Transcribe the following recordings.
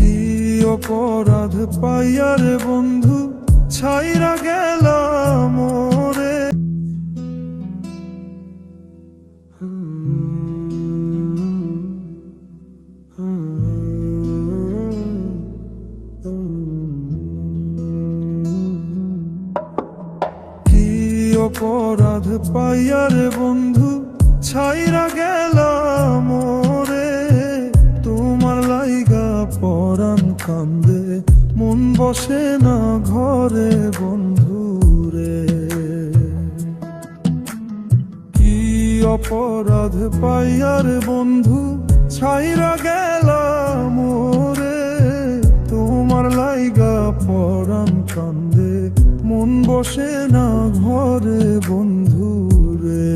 কি অপরাধ পাইয়া রে বন্ধু ছাইরা গেলাম মোরে। কি অপরাধ পাইয়া রে বন্ধু ছাইরা গেলাম মোরে। তোমার লাইগা পরাণ কান্দে মন বসে না ঘরে বন্ধু রে। কি অপরাধ পাইয়া রে বন্ধু ছাইরা গেলাম মোরে। তোমার লাইগা পরাণ কান্দে মন বসে না ঘরে বন্ধু রে।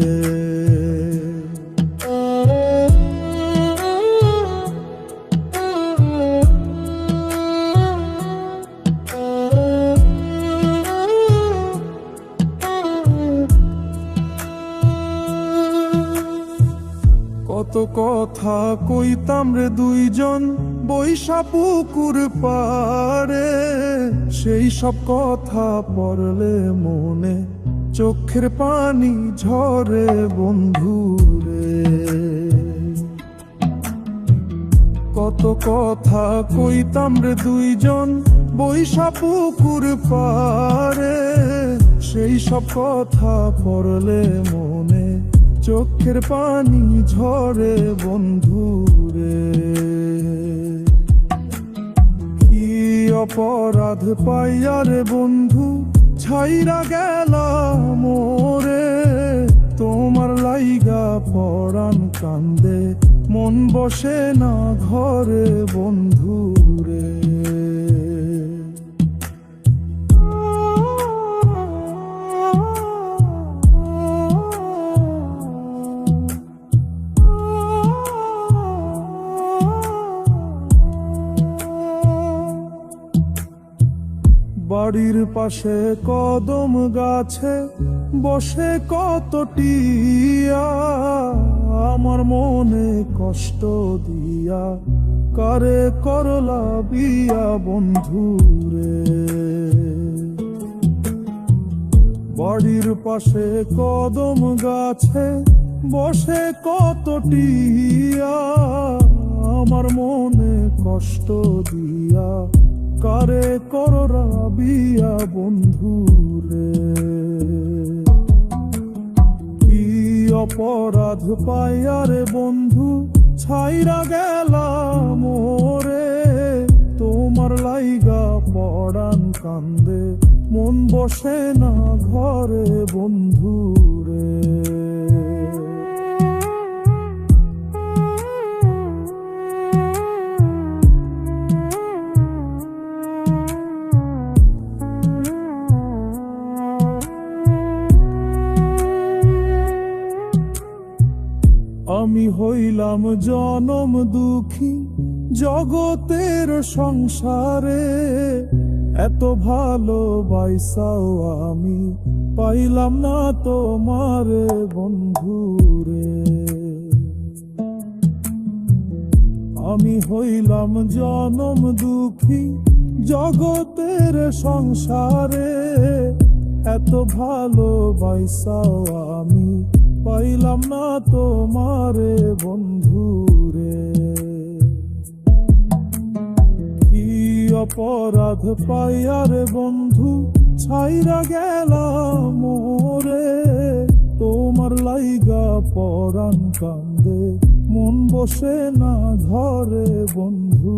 কত কথা কইতাম রে দুইজন বৈশা পুকুর পারে। সেই সব কথা পড়লে মনে চোখের পানি ঝরে বন্ধু রে। কত কথা কইতাম রে দুইজন বৈশা পুকুর পারে। সেই সব কথা পড়লে মনে চোখের পানি ঝরে বন্ধু রে। কি অপরাধ পাইয়া রে বন্ধু ছাইরা গেলাম মোরে। তোমার লাইগা পরাণ কান্দে মন বসে না ঘরে বন্ধু রে। বাড়ির পাশে কদম গাছে বসে কত টিয়া। আমার মনে কষ্ট দিয়া কারে করলা বিয়া বন্ধু রে। বাড়ির পাশে কদম গাছে বসে কত টিয়া। আমার মনে কষ্ট দিয়া কারে কররা বিয়া বন্ধু রে। কি অপরাধ পাইয়া রে বন্ধু ছাইরা গেলাম মোরে। তোমার লাইগা পরাণ কান্দে মন বসে না ঘরে বন্ধু রে। আমি হইলাম জনম দুঃখী জগতের সংসারে। এত ভালোবাসাও আমি পাইলাম না তোমারে বন্ধু রে। আমি হইলাম জনম দুঃখী জগতের সংসারে। এত ভালোবাসাও আমি পাইলাম না তোমারে বন্ধু রে। কি অপরাধ পাইয়া রে বন্ধু ছাইরা গেলাম মোরে। তোমার লাইগা পরাণ কান্দে মন বসে না ঘরে বন্ধু।